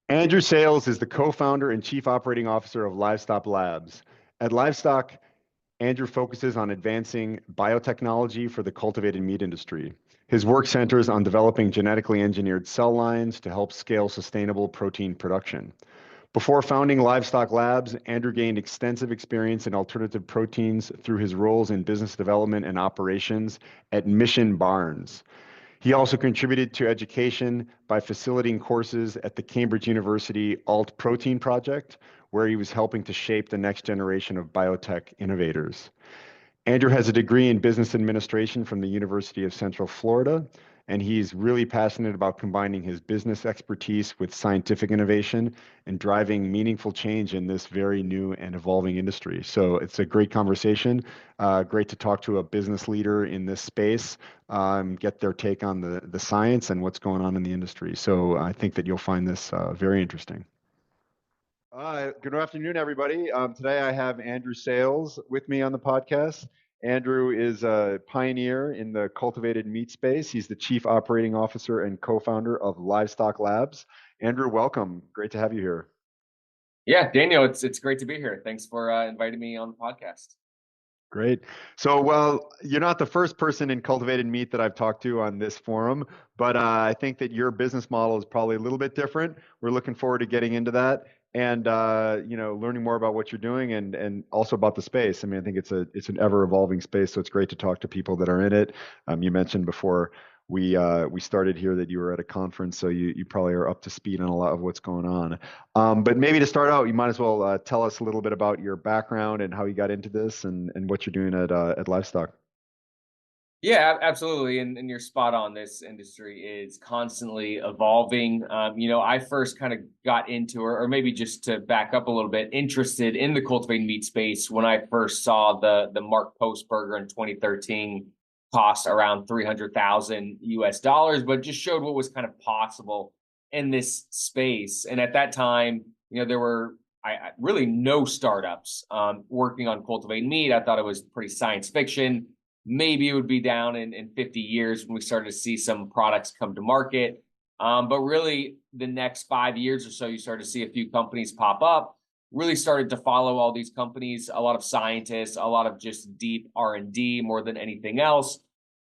Andrew Sayles is the co-founder and chief operating officer of Livestock Labs. At Livestock, Andrew focuses on advancing biotechnology for the cultivated meat industry. His work centers on developing genetically engineered cell lines to help scale sustainable protein production. Before founding Livestock Labs, Andrew gained extensive experience in alternative proteins through his roles in business development and operations at Mission Barns. He also contributed to education by facilitating courses at the Cambridge University Alt Protein Project, where he was helping to shape the next generation of biotech innovators. Andrew has a degree in business administration from the University of Central Florida, and he's really passionate about combining his business expertise with scientific innovation and driving meaningful change in this very new and evolving industry. So it's a great conversation. Great to talk to a business leader in this space, get their take on the science and what's going on in the industry. So I think that you'll find this very interesting. Good afternoon, everybody. Today I have Andrew Sayles with me on the podcast. Andrew is a pioneer in the cultivated meat space. He's the chief operating officer and co-founder of Livestock Labs. Andrew, welcome. Great to have you here. Yeah, Daniel, it's great to be here. Thanks for inviting me on the podcast. Great. So, well, you're not the first person in cultivated meat that I've talked to on this forum, but I think that your business model is probably a little bit different. We're looking forward to getting into that and learning more about what you're doing and also about the space. I mean, I think it's an ever evolving space, so it's great to talk to people that are in it. You mentioned before we started here that you were at a conference, so you probably are up to speed on a lot of what's going on. But maybe to start out, you might as well tell us a little bit about your background and how you got into this and what you're doing at Livestock. Yeah, absolutely. And you're spot on. This industry is constantly evolving. I first kind of got into, or maybe just to back up a little bit, interested in the cultivated meat space when I first saw the Mark Post burger in 2013 cost around 300,000 US dollars, but just showed what was kind of possible in this space. And at that time, there were really no startups working on cultivated meat. I thought it was pretty science fiction. Maybe it would be down in 50 years when we started to see some products come to market. But really, the next 5 years or so, you started to see a few companies pop up, really started to follow all these companies, a lot of scientists, a lot of just deep R&D more than anything else.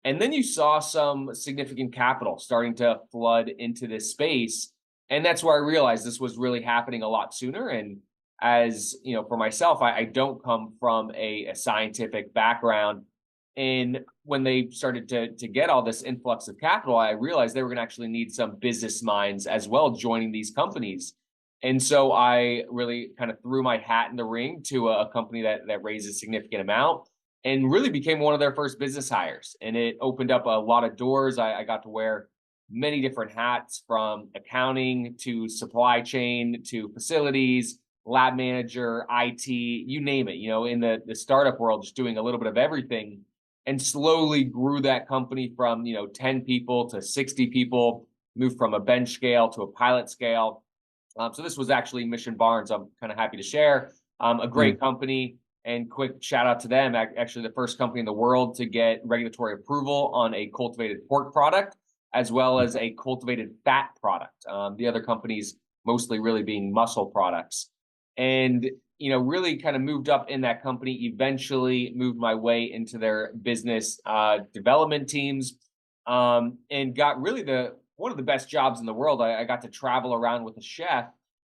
And then you saw some significant capital starting to flood into this space. And that's where I realized this was really happening a lot sooner. And as you know, for myself, I don't come from a scientific background. And when they started to get all this influx of capital, I realized they were going to actually need some business minds as well joining these companies. And so I really kind of threw my hat in the ring to a company that raised a significant amount and really became one of their first business hires. And it opened up a lot of doors. I got to wear many different hats, from accounting to supply chain to facilities, lab manager, IT, you name it, in the startup world, just doing a little bit of everything, and slowly grew that company from 10 people to 60 people, moved from a bench scale to a pilot scale. So this was actually Mission Barns. I'm kind of happy to share a great company, and quick shout out to them. Actually, the first company in the world to get regulatory approval on a cultivated pork product, as well as a cultivated fat product. The other companies mostly really being muscle products. And really kind of moved up in that company, eventually moved my way into their business development teams, and got really one of the best jobs in the world. I got to travel around with a chef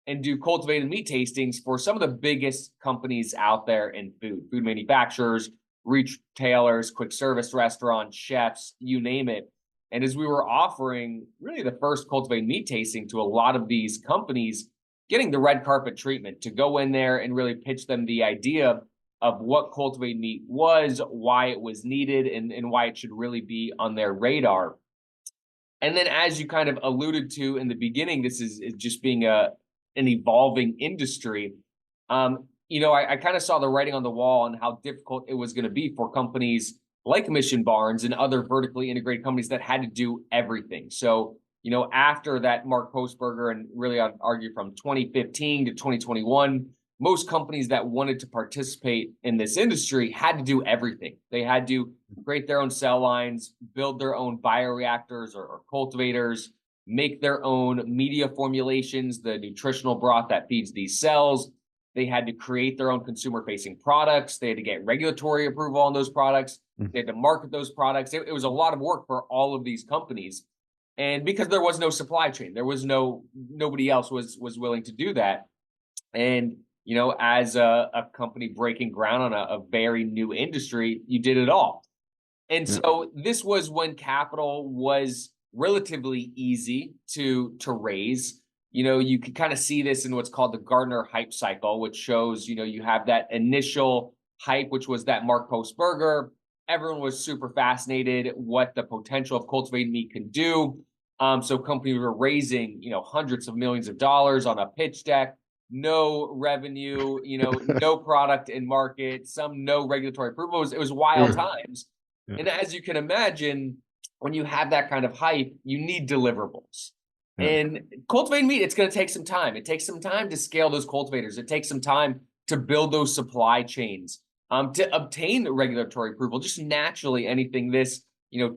and do cultivated meat tastings for some of the biggest companies out there in food manufacturers, retailers, quick service restaurants, chefs, you name it. And as we were offering really the first cultivated meat tasting to a lot of these companies, getting the red carpet treatment to go in there and really pitch them the idea of what cultivated meat was, why it was needed, and why it should really be on their radar. And then, as you kind of alluded to in the beginning, this is just being an evolving industry. I kind of saw the writing on the wall on how difficult it was going to be for companies like Mission Barns and other vertically integrated companies that had to do everything. So, after that Mark Postberger, and really I'd argue from 2015 to 2021, most companies that wanted to participate in this industry had to do everything. They had to create their own cell lines, build their own bioreactors or cultivators, make their own media formulations, the nutritional broth that feeds these cells. They had to create their own consumer-facing products. They had to get regulatory approval on those products. They had to market those products. It was a lot of work for all of these companies. And because there was no supply chain, there was nobody else was willing to do that. And, as a company breaking ground on a very new industry, you did it all. And so this was when capital was relatively easy to raise. You can kind of see this in what's called the Gartner hype cycle, which shows, you have that initial hype, which was that Mark Post burger. Everyone was super fascinated what the potential of cultivated meat can do. So companies were raising, hundreds of millions of dollars on a pitch deck, no revenue, no product in market, no regulatory approval. It was wild times. And as you can imagine, when you have that kind of hype, you need deliverables. And cultivated meat, it's going to take some time. It takes some time to scale those cultivators. It takes some time to build those supply chains, to obtain regulatory approval. Just naturally, anything this,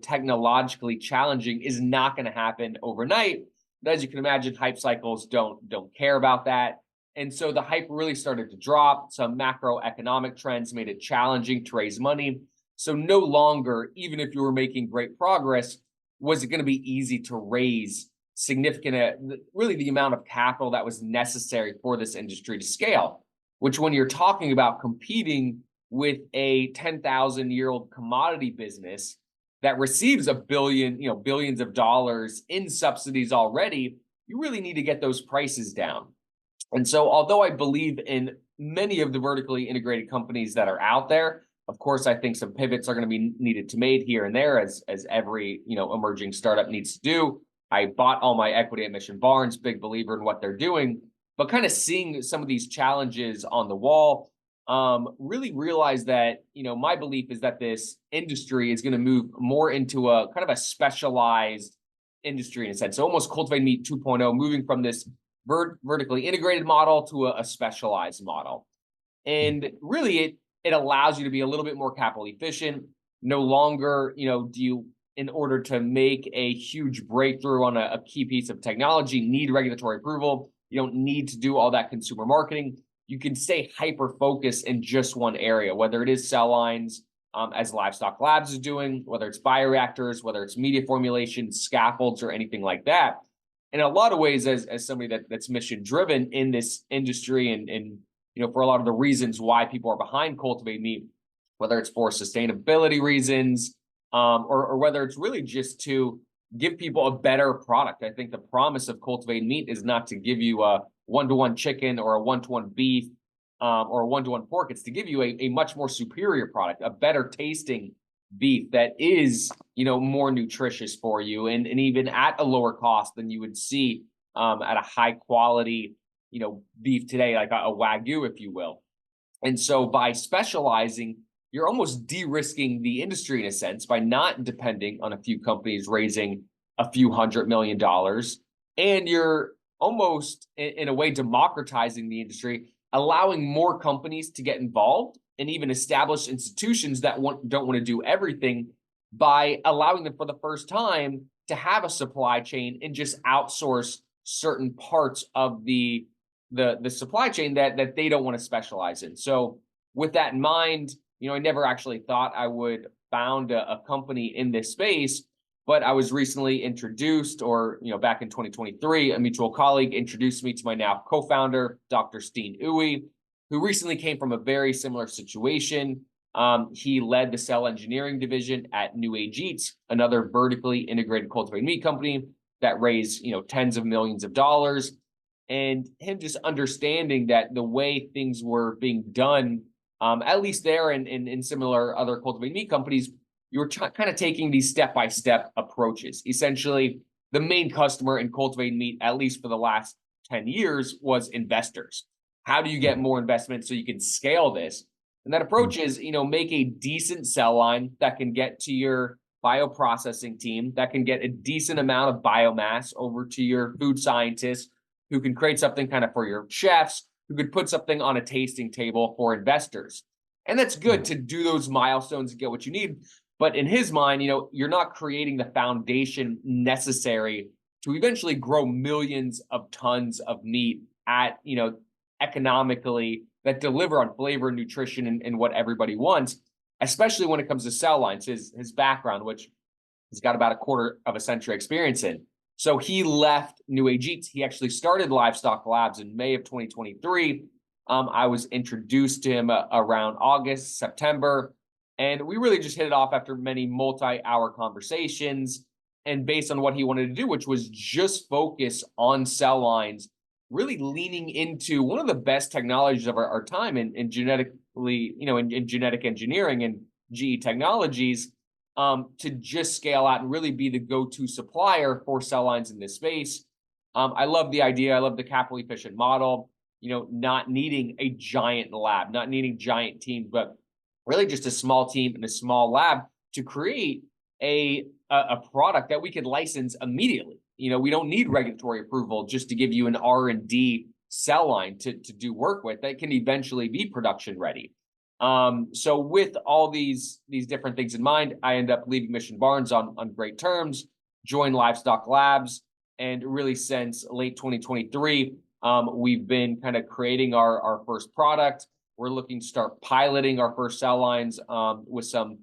technologically challenging is not going to happen overnight. But as you can imagine, hype cycles don't care about that. And so the hype really started to drop. Some macroeconomic trends made it challenging to raise money. So no longer, even if you were making great progress, was it going to be easy to raise significant, really the amount of capital that was necessary for this industry to scale, which when you're talking about competing with a 10,000-year-old commodity business that receives billions of dollars in subsidies already, you really need to get those prices down. And so although I believe in many of the vertically integrated companies that are out there, of course, I think some pivots are going to be needed to made here and there, as every emerging startup needs to do. I bought all my equity at Mission Barnes, big believer in what they're doing, but kind of seeing some of these challenges on the wall, really realized that my belief is that this industry is going to move more into a kind of a specialized industry in a sense. So almost cultivated meat 2.0, moving from this vertically integrated model to a specialized model. And really it allows you to be a little bit more capital efficient. No longer, do you, in order to make a huge breakthrough on a key piece of technology, need regulatory approval. You don't need to do all that consumer marketing. You can stay hyper-focused in just one area, whether it is cell lines, as Livestock Labs is doing, whether it's bioreactors, whether it's media formulation, scaffolds, or anything like that. In a lot of ways, as somebody that's mission-driven in this industry and for a lot of the reasons why people are behind cultivated meat, whether it's for sustainability reasons, or whether it's really just to give people a better product. I think the promise of cultivated meat is not to give you a one-to-one chicken or a one-to-one beef, or a one-to-one pork. It's to give you a much more superior product, a better tasting beef that is, more nutritious for you and even at a lower cost than you would see at a high quality beef today, like a Wagyu, if you will. And so by specializing, you're almost de-risking the industry in a sense by not depending on a few companies raising a few $100 million. And you're almost, in a way, democratizing the industry, allowing more companies to get involved and even established institutions that don't want to do everything by allowing them for the first time to have a supply chain and just outsource certain parts of the supply chain that they don't want to specialize in. So with that in mind, I never actually thought I would found a company in this space, but I was recently introduced, or back in 2023, a mutual colleague introduced me to my now co-founder, Dr. Steen Uwe, who recently came from a very similar situation. He led the cell engineering division at New Age Eats, another vertically integrated cultivated meat company that raised tens of millions of dollars. And him just understanding that the way things were being done, at least there and in similar other cultivated meat companies, you were kind of taking these step-by-step approaches. Essentially, the main customer in cultivated meat, at least for the last 10 years, was investors. How do you get more investment so you can scale this? And that approach is, make a decent cell line that can get to your bioprocessing team, that can get a decent amount of biomass over to your food scientists, who can create something kind of for your chefs, who could put something on a tasting table for investors. And that's good to do those milestones and get what you need. But in his mind, you're not creating the foundation necessary to eventually grow millions of tons of meat at, economically that deliver on flavor, nutrition, and what everybody wants, especially when it comes to cell lines. His background, which he's got about a quarter of a century experience in. So he left New Age Eats. He actually started Livestock Labs in May of 2023. I was introduced to him around August, September, and we really just hit it off after many multi-hour conversations. And based on what he wanted to do, which was just focus on cell lines, really leaning into one of the best technologies of our time in genetically, in genetic engineering and GE technologies, to just scale out and really be the go-to supplier for cell lines in this space. I love the idea. I love the capital efficient model, not needing a giant lab, not needing giant teams, but really just a small team and a small lab to create a product that we could license immediately. We don't need regulatory approval just to give you an R&D cell line to do work with that can eventually be production ready. So with all these different things in mind, I end up leaving Mission Barns on great terms, joined Livestock Labs, and really since late 2023, we've been kind of creating our first product. We're looking to start piloting our first cell lines with some,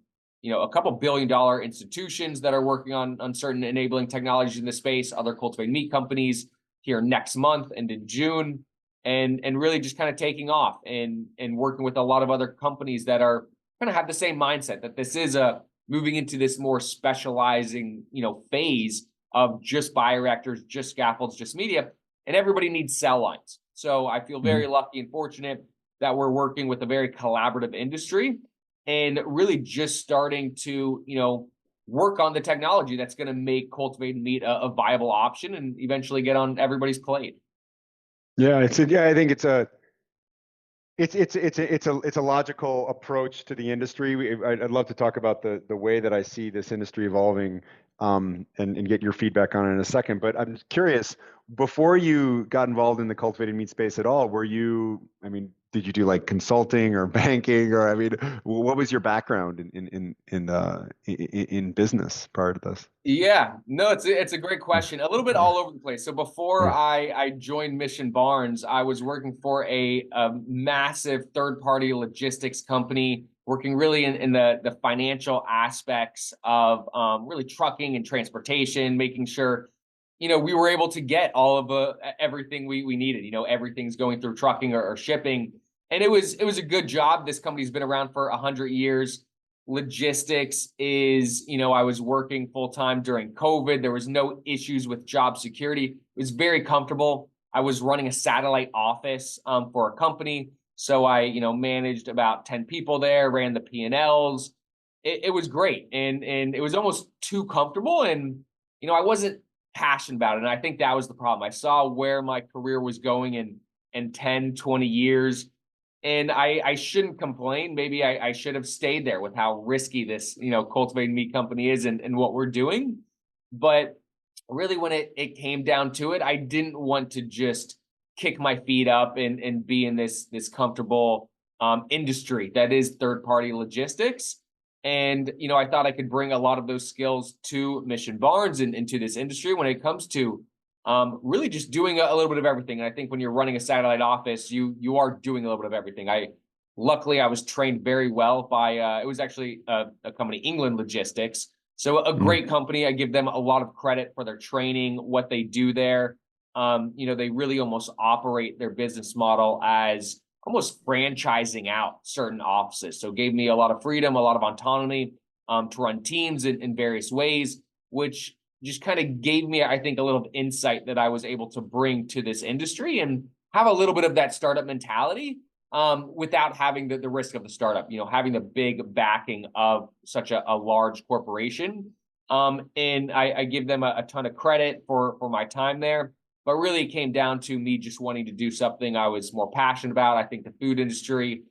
a couple billion-dollar institutions that are working on certain enabling technologies in the space, other cultivated meat companies here next month and in June, and really just kind of taking off and working with a lot of other companies that are kind of have the same mindset that this is moving into this more specializing, phase of just bioreactors, just scaffolds, just media, and everybody needs cell lines. So I feel very lucky and fortunate that we're working with a very collaborative industry and really just starting to, work on the technology that's going to make cultivated meat a viable option and eventually get on everybody's plate. Yeah, I think it's a logical approach to the industry. I'd love to talk about the way that I see this industry evolving, and get your feedback on it in a second. But I'm curious, before you got involved in the cultivated meat space at all, did you do like consulting or banking, or what was your background in business prior to this? Yeah, no, it's a great question. A little bit all over the place. So before I joined Mission Barns, I was working for a massive third-party logistics company, working really in the financial aspects of really trucking and transportation, making sure we were able to get all of everything we needed. Everything's going through trucking or shipping, and it was a good job. This company's been around for 100 years. Logistics is, I was working full time during COVID. There was no issues with job security. It was very comfortable. I was running a satellite office for a company, so I managed about 10 people there, ran the P&Ls. It was great, and it was almost too comfortable, and I wasn't passionate about it. And I think that was the problem. I saw where my career was going in 10, 20 years. And I shouldn't complain. Maybe I should have stayed there with how risky this, cultivated meat company is and what we're doing. But really, when it came down to it, I didn't want to just kick my feet up and be in this comfortable industry that is third-party logistics. And, I thought I could bring a lot of those skills to Mission Barns and into this industry when it comes to really just doing a little bit of everything. And I think when you're running a satellite office, you are doing a little bit of everything. Luckily, I was trained very well by, it was actually a company, England Logistics. So a great company. I give them a lot of credit for their training, what they do there. They really almost operate their business model as almost franchising out certain offices. So it gave me a lot of freedom, a lot of autonomy to run teams in various ways, which just kind of gave me, I think, a little insight that I was able to bring to this industry and have a little bit of that startup mentality without having the risk of the startup, having the big backing of such a large corporation. And I give them a ton of credit for my time there. But really, it came down to me just wanting to do something I was more passionate about. I think the food industry,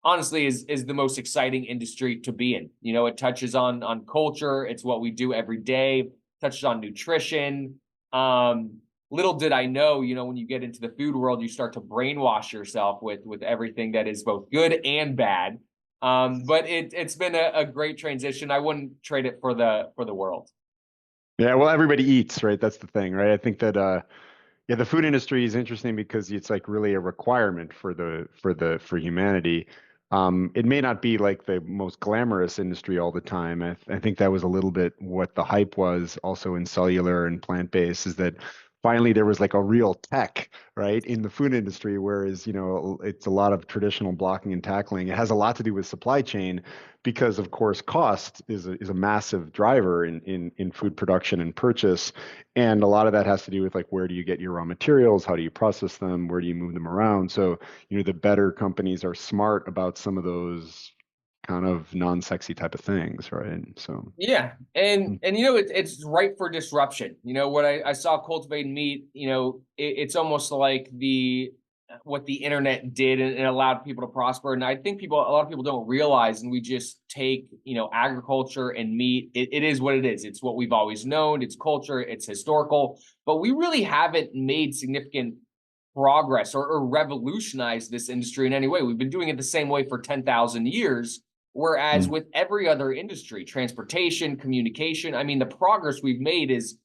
honestly, is the most exciting industry to be in. It touches on culture. It's what we do every day. Touches on nutrition. Little did I know, when you get into the food world, you start to brainwash yourself with everything that is both good and bad. But it's been a great transition. I wouldn't trade it for the world. Yeah, well, everybody eats, right? That's the thing, right? I think that yeah, the food industry is interesting because it's like really a requirement for humanity. It may not be like the most glamorous industry all the time. I think that was a little bit what the hype was also in cellular and plant-based is that finally there was like a real tech, right, in the food industry, whereas, it's a lot of traditional blocking and tackling. It has a lot to do with supply chain because of course cost is a massive driver in food production and purchase. And a lot of that has to do with like where do you get your raw materials, how do you process them, where do you move them around. So, the better companies are smart about some of those kind of non-sexy type of things, right? So, Yeah, and it's ripe for disruption. What I saw cultivated meat. It's almost like the what the internet did and allowed people to prosper. And I think a lot of people don't realize, and we just take agriculture and meat. It is what it is. It's what we've always known. It's culture. It's historical. But we really haven't made significant progress or revolutionized this industry in any way. We've been doing it the same way for 10,000 years. Whereas mm, with every other industry, transportation, communication, I mean, the progress we've made is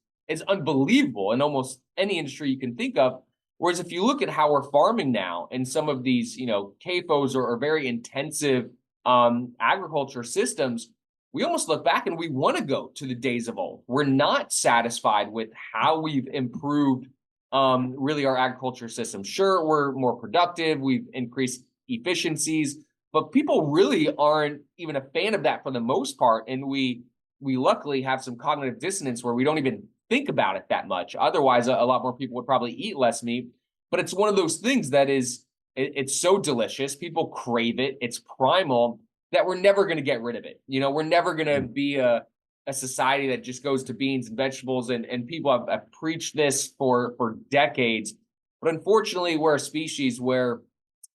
unbelievable in almost any industry you can think of. Whereas if you look at how we're farming now and some of these, CAFOs or very intensive agriculture systems, we almost look back and we want to go to the days of old. We're not satisfied with how we've improved really our agriculture system. Sure, we're more productive, we've increased efficiencies, but people really aren't even a fan of that for the most part. And we luckily have some cognitive dissonance where we don't even think about it that much. Otherwise, a lot more people would probably eat less meat. But it's one of those things that it's so delicious. People crave it. It's primal that we're never going to get rid of it. We're never going to mm, be a society that just goes to beans and vegetables. And people have preached this for decades. But unfortunately, we're a species where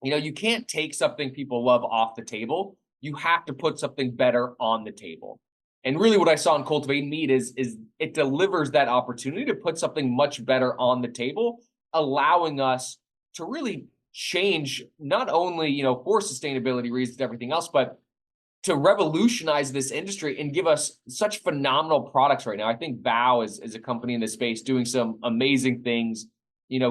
you can't take something people love off the table. You have to put something better on the table. And really what I saw in cultivating meat is it delivers that opportunity to put something much better on the table, allowing us to really change not only, for sustainability reasons, everything else, but to revolutionize this industry and give us such phenomenal products right now. I think Bao is a company in this space doing some amazing things,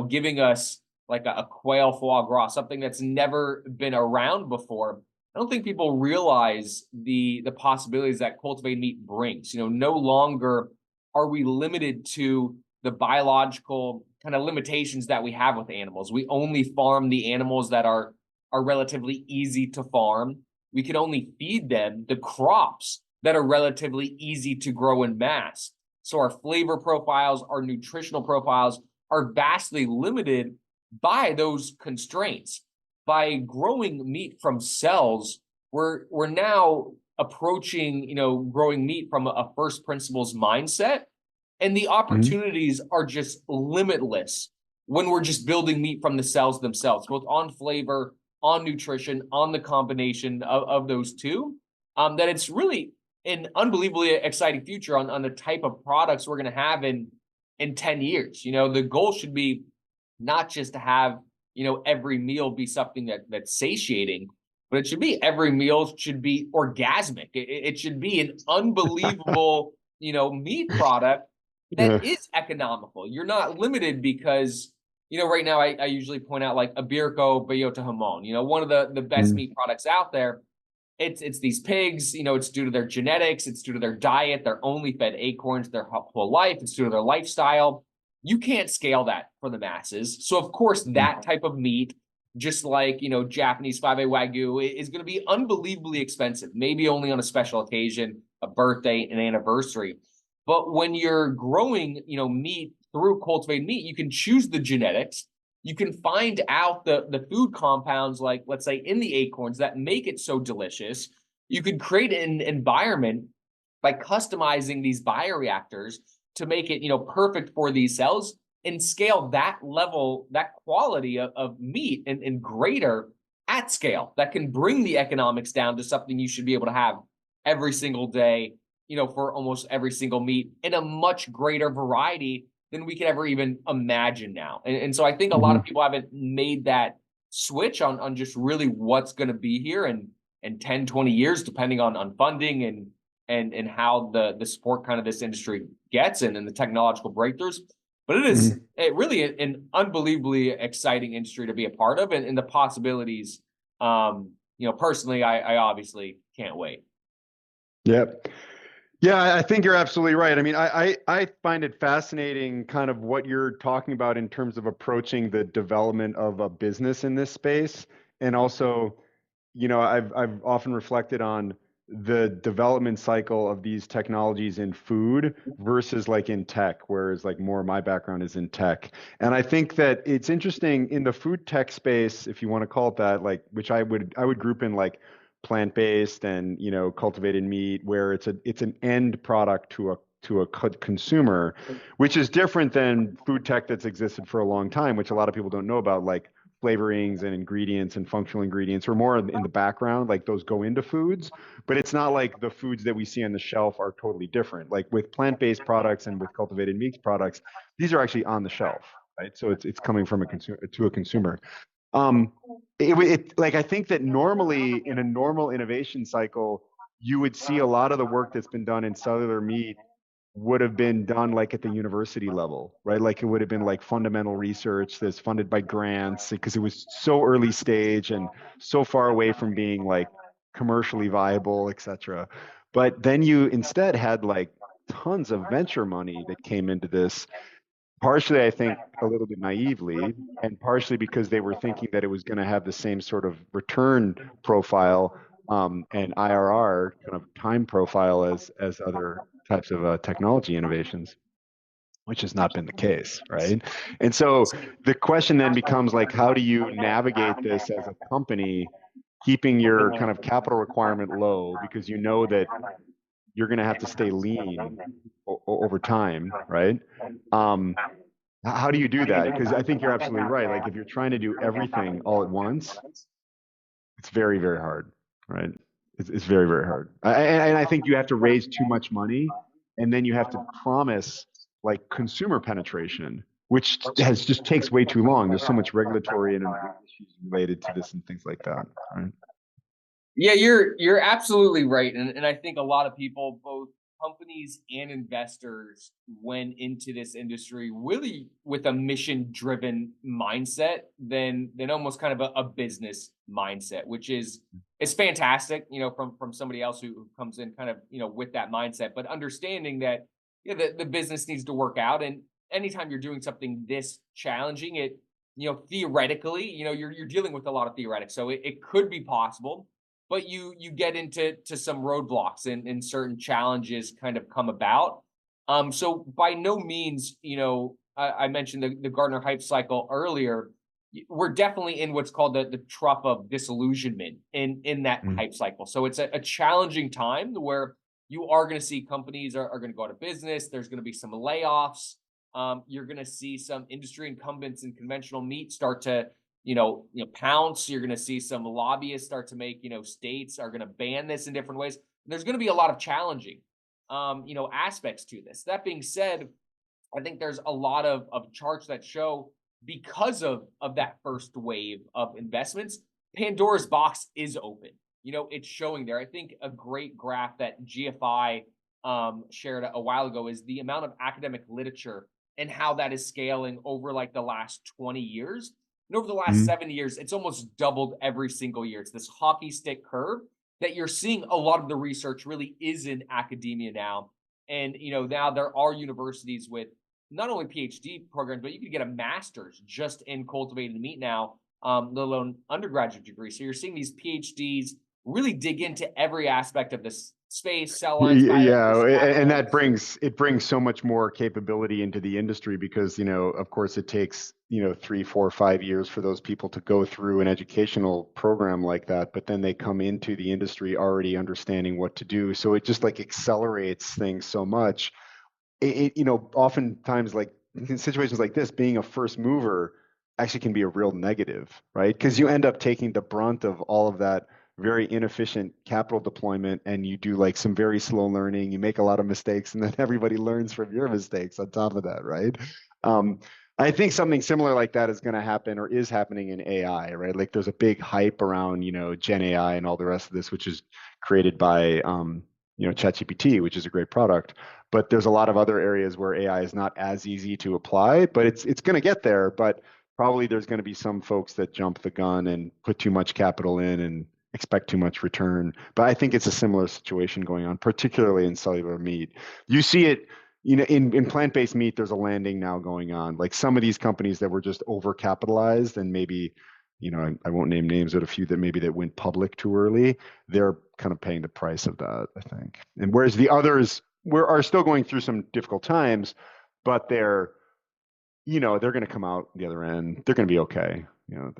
giving us like a quail foie gras, something that's never been around before. I don't think people realize the possibilities that cultivated meat brings. No longer are we limited to the biological kind of limitations that we have with animals. We only farm the animals that are relatively easy to farm. We can only feed them the crops that are relatively easy to grow in mass. So our flavor profiles, our nutritional profiles are vastly limited by those constraints. By growing meat from cells, we're now approaching, growing meat from a first principles mindset. And the mm, opportunities are just limitless when we're just building meat from the cells themselves, both on flavor, on nutrition, on the combination of those two. That it's really an unbelievably exciting future on the type of products we're going to have in 10 years. The goal should be not just to have, every meal be something that's satiating, but it should be every meal should be orgasmic. It should be an unbelievable, meat product that yeah, is economical. You're not limited because, right now I usually point out like Iberico Bellota Hamon, one of the best mm, meat products out there. It's these pigs, it's due to their genetics, it's due to their diet, they're only fed acorns their whole life, it's due to their lifestyle. You can't scale that for the masses. So of course mm, that type of meat, just like Japanese 5A Wagyu, is going to be unbelievably expensive, maybe only on a special occasion, a birthday, an anniversary. But when you're growing, meat through cultivated meat, you can choose the genetics. You can find out the food compounds, like let's say in the acorns, that make it so delicious. You could create an environment by customizing these bioreactors to make it, perfect for these cells and scale that level, that quality of meat and greater at scale that can bring the economics down to something you should be able to have every single day, for almost every single meat in a much greater variety than we could ever even imagine now. And so I think a lot mm, of people haven't made that switch on just really what's going to be here in 10, 20 years, depending on funding and how the support kind of this industry gets and the technological breakthroughs. But it is Mhm. really an unbelievably exciting industry to be a part of, and the possibilities. Personally, I obviously can't wait. Yep. Yeah, I think you're absolutely right. I mean, I find it fascinating kind of what you're talking about in terms of approaching the development of a business in this space. And also, I've often reflected on the development cycle of these technologies in food versus like in tech, whereas like more of my background is in tech. And I think that it's interesting in the food tech space, if you want to call it that, like which I would group in like plant-based and cultivated meat, where it's an end product to a consumer, which is different than food tech that's existed for a long time, which a lot of people don't know about, like flavorings and ingredients and functional ingredients are more in the background, like those go into foods, but it's not like the foods that we see on the shelf are totally different. Like with plant-based products and with cultivated meats products, these are actually on the shelf, right? So it's coming from a consumer to a consumer. Um, like I think that normally in a normal innovation cycle, you would see a lot of the work that's been done in cellular meat would have been done like at the university level, right? Like it would have been like fundamental research that's funded by grants because it was so early stage and so far away from being like commercially viable, et cetera. But then you instead had like tons of venture money that came into this, partially, I think, a little bit naively, and partially because they were thinking that it was going to have the same sort of return profile and IRR kind of time profile as other types of technology innovations, which has not been the case, right? And so the question then becomes like, how do you navigate this as a company, keeping your kind of capital requirement low because you know that you're going to have to stay lean over time, right? Um, how do you do that? Because I think you're absolutely right. Like if you're trying to do everything all at once, it's very, very hard, right? It's very, very hard. And I think you have to raise too much money, and then you have to promise like consumer penetration, which has just takes way too long. There's so much regulatory and issues related to this and things like that, right? Yeah, you're absolutely right, and I think a lot of people, both companies and investors, went into this industry really with a mission-driven mindset than almost kind of a business mindset, which is it's fantastic, from somebody else who comes in kind of with that mindset, but understanding that the business needs to work out, and anytime you're doing something this challenging, it theoretically, you're dealing with a lot of theoretics, so it could be possible, but you get into some roadblocks and certain challenges kind of come about. So by no means, I mentioned the Gardner hype cycle earlier. We're definitely in what's called the trough of disillusionment in that Mm. hype cycle. So it's a challenging time where you are going to see companies are going to go out of business. There's going to be some layoffs. You're going to see some industry incumbents in conventional meat start to pounce. You're going to see some lobbyists start to make, states are going to ban this in different ways. There's going to be a lot of challenging, aspects to this. That being said, I think there's a lot of charts that show because of that first wave of investments, Pandora's box is open. It's showing there. I think a great graph that GFI shared a while ago is the amount of academic literature and how that is scaling over like the last 20 years. And over the last Mm. 7 years, it's almost doubled every single year. It's this hockey stick curve that you're seeing a lot of the research really is in academia now. And, now there are universities with not only PhD programs, but you can get a master's just in cultivated meat now, let alone undergraduate degree. So you're seeing these PhDs really dig into every aspect of this space, cell lines, Yeah, bioinformatics, and that macros. brings so much more capability into the industry because, of course it takes, 3, 4, 5 years for those people to go through an educational program like that, but then they come into the industry already understanding what to do. So it just like accelerates things so much. Oftentimes like in situations like this, being a first mover actually can be a real negative, right? Because you end up taking the brunt of all of that very inefficient capital deployment and you do like some very slow learning, you make a lot of mistakes, and then everybody learns from your mistakes on top of that, right? Um, I think something similar like that is going to happen or is happening in AI, right? Like there's a big hype around, Gen AI and all the rest of this, which is created by ChatGPT, which is a great product. But there's a lot of other areas where AI is not as easy to apply, but it's going to get there. But probably there's going to be some folks that jump the gun and put too much capital in and expect too much return. But I think it's a similar situation going on, particularly in cellular meat. You see it, in plant-based meat, there's a landing now going on. Like some of these companies that were just overcapitalized and maybe, I won't name names, but a few that went public too early, they're kind of paying the price of that, I think. And whereas the others are still going through some difficult times, but they're going to come out the other end. They're going to be okay. They're going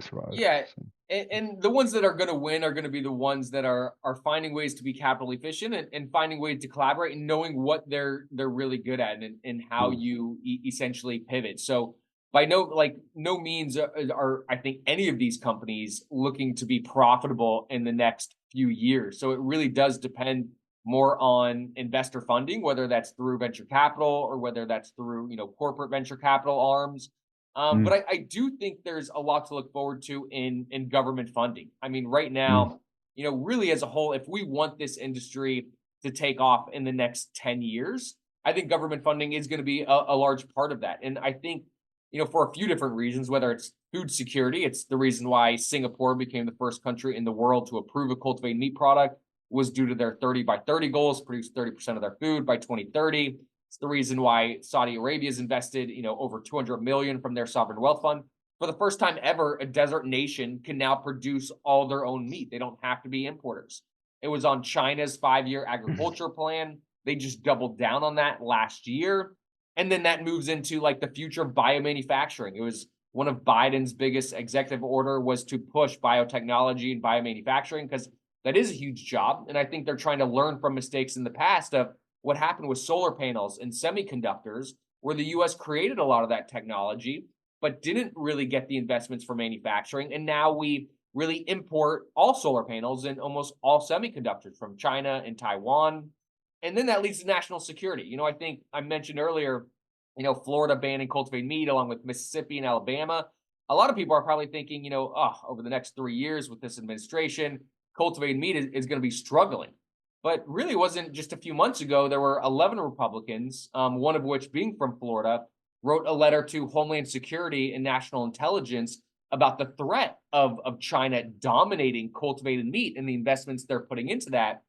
to survive. Yeah, So. and the ones that are going to win are going to be the ones that are finding ways to be capital efficient and finding ways to collaborate and knowing what they're really good at and how you essentially pivot. So by no means are I think any of these companies looking to be profitable in the next few years. So it really does depend more on investor funding, whether that's through venture capital or whether that's through corporate venture capital arms. But I do think there's a lot to look forward to in government funding. I mean, right now, really as a whole, if we want this industry to take off in the next 10 years, I think government funding is going to be a large part of that. And I think, for a few different reasons, whether it's food security, it's the reason why Singapore became the first country in the world to approve a cultivated meat product, was due to their 30 by 30 goals, produce 30% of their food by 2030. It's the reason why Saudi Arabia has invested, over 200 million from their sovereign wealth fund. For the first time ever, a desert nation can now produce all their own meat. They don't have to be importers. It was on China's 5-year agriculture plan. They just doubled down on that last year. And then that moves into like the future of biomanufacturing. It was one of Biden's biggest executive order was to push biotechnology and biomanufacturing because that is a huge job. And I think they're trying to learn from mistakes in the past of what happened with solar panels and semiconductors, where the US created a lot of that technology, but didn't really get the investments for manufacturing. And now we really import all solar panels and almost all semiconductors from China and Taiwan. And then that leads to national security. I think I mentioned earlier, Florida banning cultivated meat along with Mississippi and Alabama. A lot of people are probably thinking, over the next 3 years with this administration, cultivated meat is going to be struggling. But really wasn't just a few months ago. There were 11 Republicans, one of which being from Florida, wrote a letter to Homeland Security and National Intelligence about the threat of China dominating cultivated meat and the investments they're putting into that.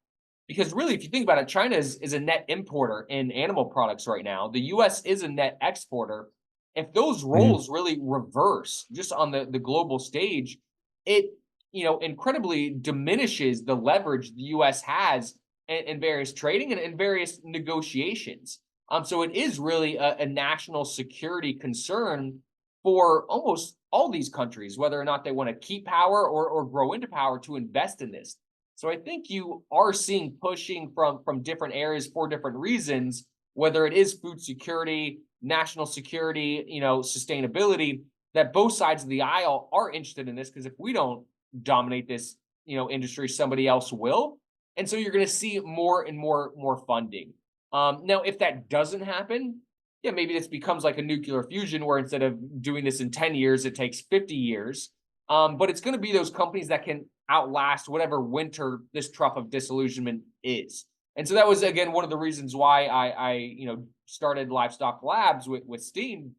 Because really, if you think about it, China is a net importer in animal products right now. The US is a net exporter. If those roles really reverse just on the global stage, it incredibly diminishes the leverage the US has in various trading and in various negotiations. So it is really a national security concern for almost all these countries, whether or not they want to keep power or grow into power to invest in this. So I think you are seeing pushing from different areas for different reasons, whether it is food security, national security, sustainability, that both sides of the aisle are interested in this, because if we don't dominate this, industry, somebody else will. And so you're going to see more and more funding. Now, if that doesn't happen, yeah, maybe this becomes like a nuclear fusion where instead of doing this in 10 years, it takes 50 years. But it's going to be those companies that can outlast whatever winter this trough of disillusionment is. And so that was, again, one of the reasons why I started Livestock Labs with Steam,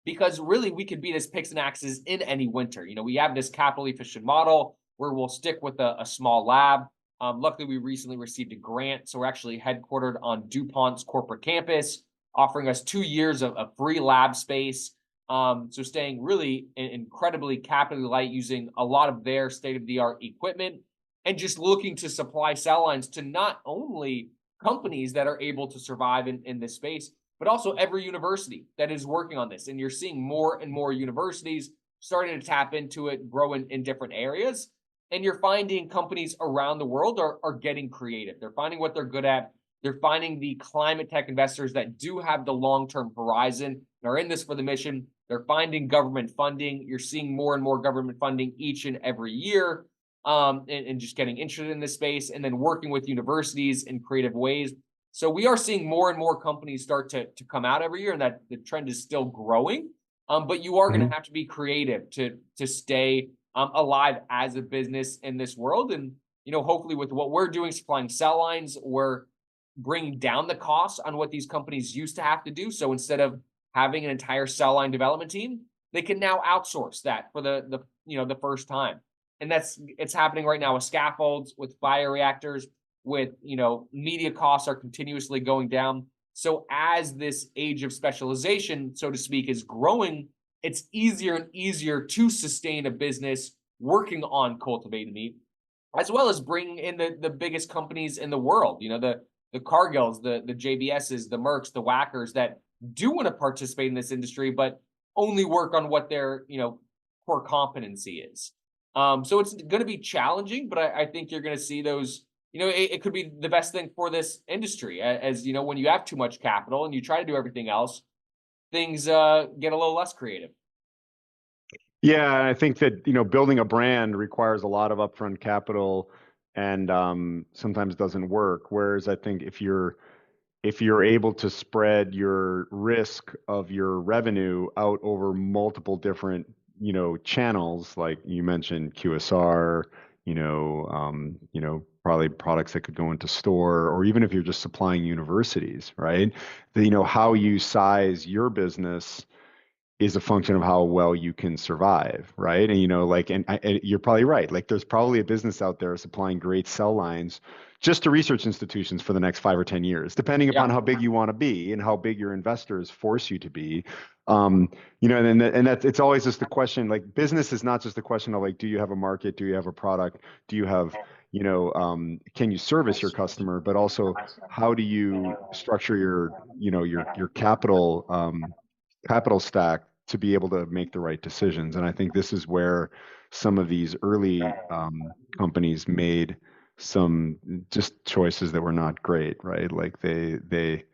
because really we could be this picks and axes in any winter. We have this capital efficient model where we'll stick with a small lab. Luckily, we recently received a grant, so we're actually headquartered on DuPont's corporate campus, offering us 2 years of free lab space. So staying really incredibly capitally light, using a lot of their state-of-the-art equipment, and just looking to supply cell lines to not only companies that are able to survive in this space, but also every university that is working on this. And you're seeing more and more universities starting to tap into it, grow in different areas. And you're finding companies around the world are getting creative. They're finding what they're good at. They're finding the climate tech investors that do have the long-term horizon and are in this for the mission. They're finding government funding. You're seeing more and more government funding each and every year, and just getting interested in this space, and then working with universities in creative ways. So we are seeing more and more companies start to come out every year, and that the trend is still growing. But you are going to have to be creative to stay alive as a business in this world. And hopefully with what we're doing, supplying cell lines, we're bringing down the costs on what these companies used to have to do. So instead of having an entire cell line development team, they can now outsource that for the first time. And it's happening right now with scaffolds, with bioreactors, with media costs are continuously going down. So as this age of specialization, so to speak, is growing, it's easier and easier to sustain a business working on cultivated meat, as well as bringing in the biggest companies in the world, the Cargills, the JBSs, the Mercks, the Whackers that do want to participate in this industry, but only work on what their, core competency is. So it's going to be challenging, but I think you're going to see those, it could be the best thing for this industry as when you have too much capital and you try to do everything else, things get a little less creative. Yeah, I think that building a brand requires a lot of upfront capital, and sometimes doesn't work. Whereas I think if you're able to spread your risk of your revenue out over multiple different channels, like you mentioned QSR, probably products that could go into store, or even if you're just supplying universities, right? How you size your business is a function of how well you can survive, right? And and you're probably right. Like, there's probably a business out there supplying great cell lines just to research institutions for the next 5 or 10 years, depending Yeah. upon how big you want to be and how big your investors force you to be. And that's it's always just the question. Like, business is not just a question of, like, do you have a market? Do you have a product? Do you have can you service your customer? But also, how do you structure your capital stack to be able to make the right decisions. And I think this is where some of these early companies made some just choices that were not great, right? Like, they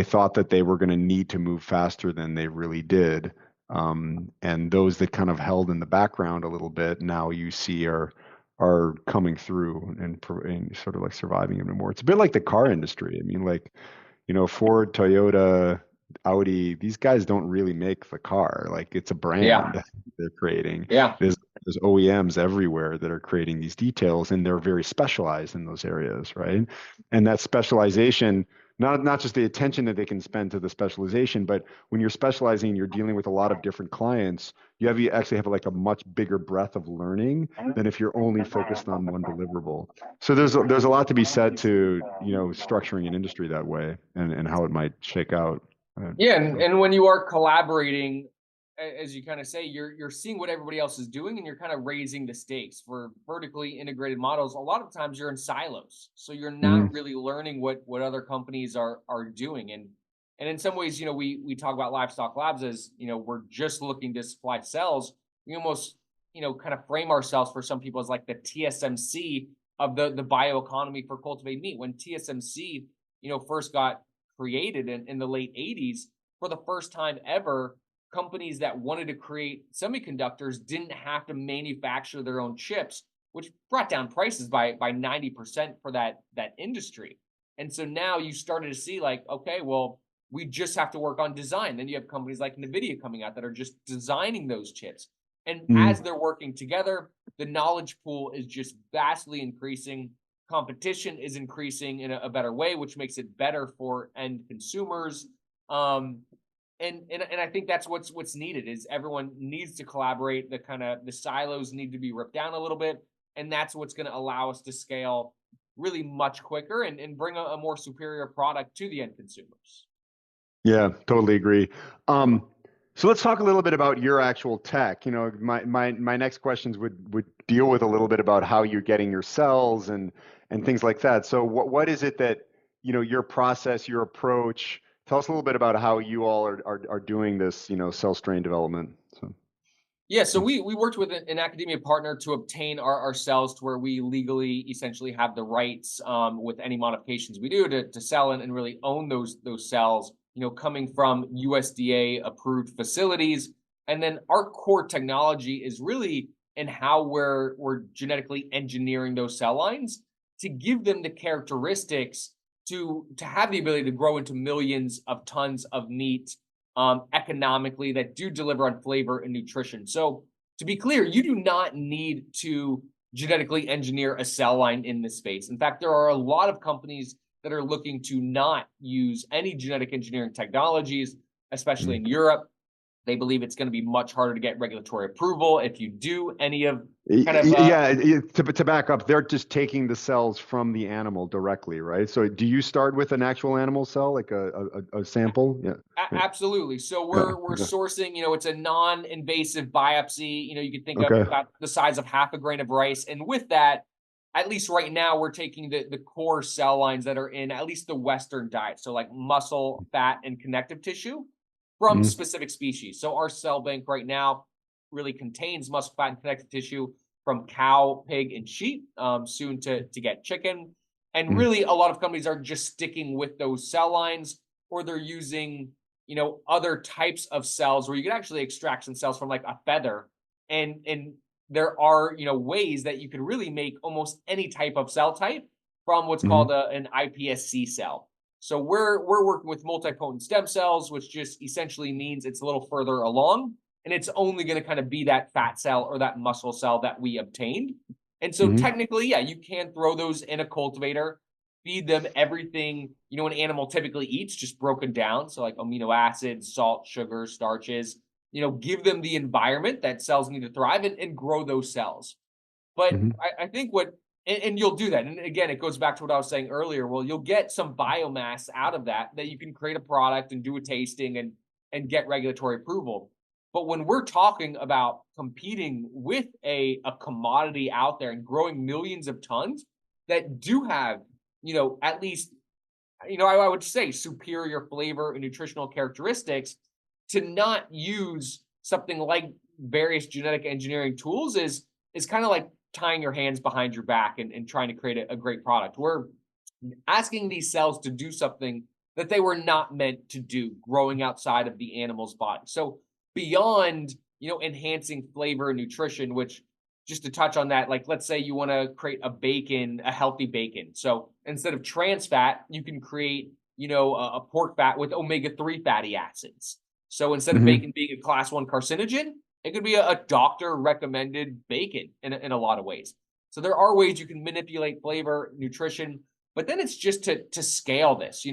thought that they were going to need to move faster than they really did. And those that kind of held in the background a little bit, now you see are coming through and sort of like surviving even more. It's a bit like the car industry. I mean, like, Ford, Toyota, Audi, these guys don't really make the car. Like, it's a Yeah. brand they're creating. Yeah. There's OEMs everywhere that are creating these details, and they're very specialized in those areas, right? And that specialization, not just the attention that they can spend to the specialization, but when you're specializing, you're dealing with a lot of different clients. You actually have like a much bigger breadth of learning than if you're only focused on one deliverable. So there's a lot to be said to structuring an industry that way, and how it might shake out. Yeah, and when you are collaborating, as you kind of say, you're seeing what everybody else is doing, and you're kind of raising the stakes. For vertically integrated models, a lot of times you're in silos, so you're Mhm. not really learning what other companies are doing. And in some ways, we talk about Livestock Labs as we're just looking to supply cells. We almost kind of frame ourselves for some people as like the TSMC of the bioeconomy for cultivated meat. When TSMC first got created in the late 80s, for the first time ever, companies that wanted to create semiconductors didn't have to manufacture their own chips, which brought down prices by 90% for that industry. And so now you started to see, like, okay, well, we just have to work on design. Then you have companies like Nvidia coming out that are just designing those chips. And Mhm. as they're working together, the knowledge pool is just vastly increasing. Competition is increasing in a better way, which makes it better for end consumers. And I think that's what's needed. Is everyone needs to collaborate. The silos need to be ripped down a little bit, and that's what's going to allow us to scale really much quicker and bring a more superior product to the end consumers. Yeah, totally agree. So let's talk a little bit about your actual tech. My next questions would deal with a little bit about how you're getting your cells and things like that. So what is it that your process, your approach? Tell us a little bit about how you all are doing this cell strain development. So. Yeah, so we worked with an academia partner to obtain our cells to where we legally essentially have the rights with any modifications we do to sell and really own those cells, coming from USDA approved facilities. And then our core technology is really in how we're genetically engineering those cell lines to give them the characteristics to have the ability to grow into millions of tons of meat economically, that do deliver on flavor and nutrition. So to be clear, you do not need to genetically engineer a cell line in this space. In fact, there are a lot of companies that are looking to not use any genetic engineering technologies, especially in Europe. They believe it's going to be much harder to get regulatory approval if you do any of kind of Yeah, to back up, they're just taking the cells from the animal directly, right? So do you start with an actual animal cell, like a sample? Yeah. Yeah. Absolutely. So Yeah. we're Yeah. sourcing, it's a non-invasive biopsy. You can think of Okay. about the size of half a grain of rice. And with that, at least right now, we're taking the core cell lines that are in at least the Western diet. So like muscle, fat, and connective tissue from Mhm. specific species. So our cell bank right now really contains muscle, fat, and connective tissue from cow, pig, and sheep, soon to get chicken. And Mhm. really, a lot of companies are just sticking with those cell lines, or they're using other types of cells where you can actually extract some cells from like a feather. And there are, ways that you can really make almost any type of cell type from what's Mhm. called an iPSC cell. So we're working with multipotent stem cells, which just essentially means it's a little further along, and it's only going to kind of be that fat cell or that muscle cell that we obtained. And so Mhm. technically, yeah, you can throw those in a cultivator, feed them everything an animal typically eats, just broken down. So like amino acids, salt, sugar, starches, give them the environment that cells need to thrive and grow those cells. But Mhm. I think and you'll do that. And again, it goes back to what I was saying earlier. Well, you'll get some biomass out of that you can create a product and do a tasting and get regulatory approval. But when we're talking about competing with a commodity out there and growing millions of tons that do have, at least, I would say superior flavor and nutritional characteristics, to not use something like various genetic engineering tools is kind of like tying your hands behind your back and trying to create a great product. We're asking these cells to do something that they were not meant to do growing outside of the animal's body. So beyond, enhancing flavor and nutrition, which, just to touch on that, like let's say you want to create a healthy bacon. So instead of trans fat, you can create, a pork fat with omega-3 fatty acids. So instead of Mhm. bacon being a class 1 carcinogen, it could be a doctor recommended bacon in a lot of ways. So there are ways you can manipulate flavor, nutrition, but then it's just to scale this.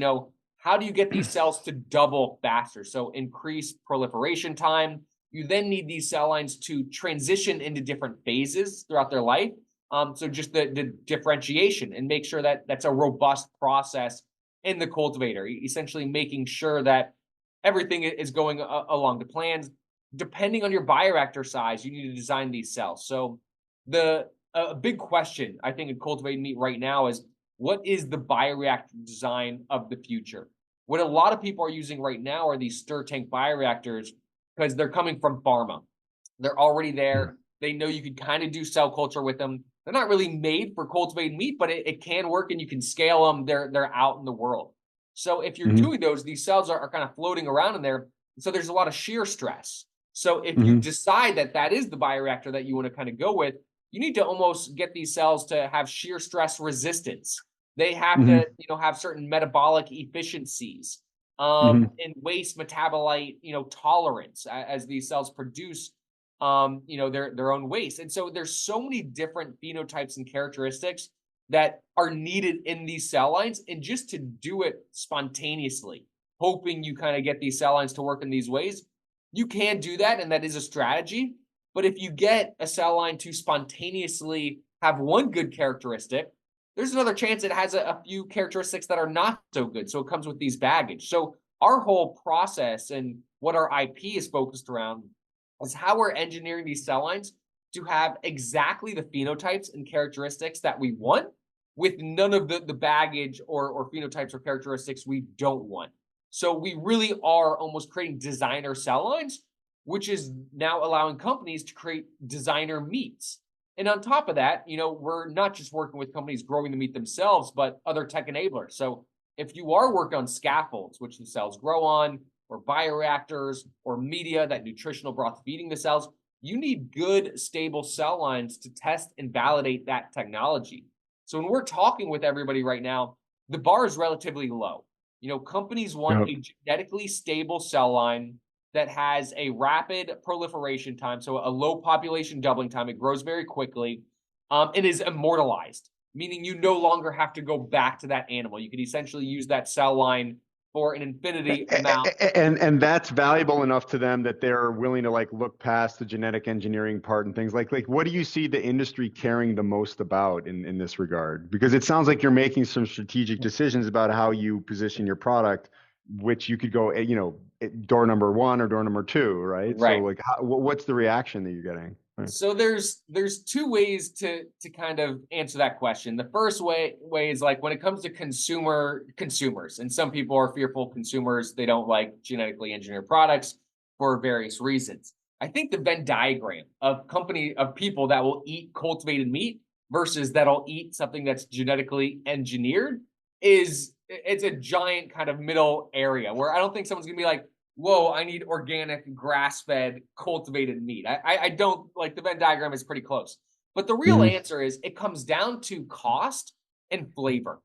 How do you get these cells to double faster? So increase proliferation time. You then need these cell lines to transition into different phases throughout their life. So just the differentiation, and make sure that that's a robust process in the cultivator, essentially making sure that everything is going along the plans. Depending on your bioreactor size, you need to design these cells. So the a big question I think in cultivated meat right now is, what is the bioreactor design of the future? What a lot of people are using right now are these stir tank bioreactors, because they're coming from pharma. They're already there. They know you can kind of do cell culture with them. They're not really made for cultivated meat, but it can work and you can scale them. They're out in the world. So if you're Mhm. doing those, these cells are kind of floating around in there. So there's a lot of shear stress. So if you Mhm. decide that that is the bioreactor that you want to kind of go with, you need to almost get these cells to have shear stress resistance. They have Mhm. to, have certain metabolic efficiencies, Mhm. and waste metabolite, tolerance, as these cells produce, their own waste. And so there's so many different phenotypes and characteristics that are needed in these cell lines, and just to do it spontaneously, hoping you kind of get these cell lines to work in these ways, you can do that, and that is a strategy. But if you get a cell line to spontaneously have one good characteristic, there's another chance it has a few characteristics that are not so good. So it comes with these baggage. So our whole process and what our IP is focused around is how we're engineering these cell lines to have exactly the phenotypes and characteristics that we want, with none of the baggage or phenotypes or characteristics we don't want. So we really are almost creating designer cell lines, which is now allowing companies to create designer meats. And on top of that, we're not just working with companies growing the meat themselves, but other tech enablers. So if you are working on scaffolds, which the cells grow on, or bioreactors, or media, that nutritional broth feeding the cells, you need good, stable cell lines to test and validate that technology. So when we're talking with everybody right now, the bar is relatively low. Companies want Yep. a genetically stable cell line that has a rapid proliferation time, so a low population doubling time. It grows very quickly. it is immortalized, meaning you no longer have to go back to that animal. You can essentially use that cell line for an infinity amount. And that's valuable enough to them that they're willing to like look past the genetic engineering part and things like what do you see the industry caring the most about in this regard? Because it sounds like you're making some strategic decisions about how you position your product, which you could go, door number one or door number two, right? So Right. like, what's the reaction that you're getting? Right. So there's two ways to kind of answer that question. The first way is like when it comes to consumers, and some people are fearful consumers, they don't like genetically engineered products for various reasons. I think the Venn diagram of people that will eat cultivated meat versus that'll eat something that's genetically engineered it's a giant kind of middle area where I don't think someone's gonna be like, whoa, I need organic, grass-fed, cultivated meat. I don't like the Venn diagram is pretty close. But the real Mm-hmm. answer is it comes down to cost and flavor.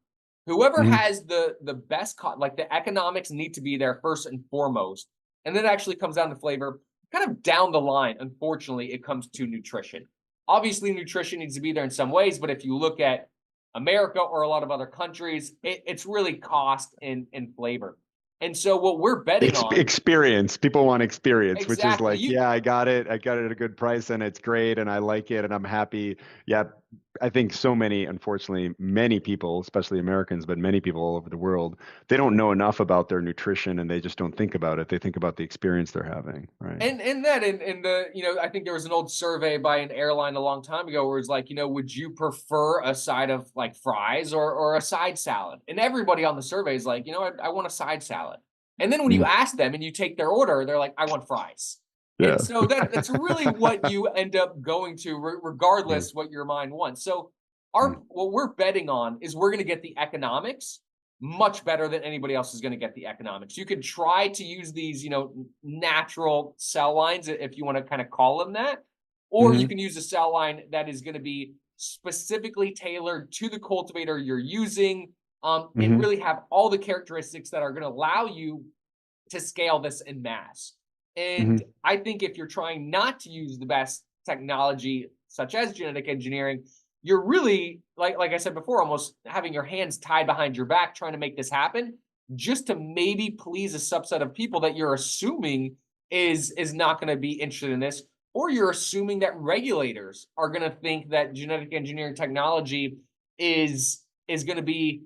Whoever Mm-hmm. has the best cost, like the economics need to be there first and foremost. And then it actually comes down to flavor. Kind of down the line, unfortunately, it comes to nutrition. Obviously, nutrition needs to be there in some ways, but if you look at America or a lot of other countries, it's really cost and flavor. And so what we're betting on Experience. People want experience, which is exactly like, you yeah, I got it. I got it at a good price and it's great and I like it and I'm happy. Yeah, I think so many, unfortunately, many people, especially Americans, but many people all over the world, they don't know enough about their nutrition and they just don't think about it. They think about the experience they're having, right? and that in the I think there was an old survey by an airline a long time ago where it's like, would you prefer a side of like fries or a side salad? And everybody on the survey is like, I want a side salad. And then when you Mm, ask them and you take their order, they're like, I want fries. And yeah. so that's really what you end up going to, Mm, regardless what your mind wants. So mm, what we're betting on is we're going to get the economics much better than anybody else is going to get the economics. You could try to use these, natural cell lines, if you want to kind of call them that, or you mhm, can use a cell line that is going to be specifically tailored to the cultivator you're using, and mhm, really have all the characteristics that are going to allow you to scale this in mass. And mhm, I think if you're trying not to use the best technology, such as genetic engineering, you're really like I said before, almost having your hands tied behind your back trying to make this happen just to maybe please a subset of people that you're assuming is not going to be interested in this, or you're assuming that regulators are going to think that genetic engineering technology is going to be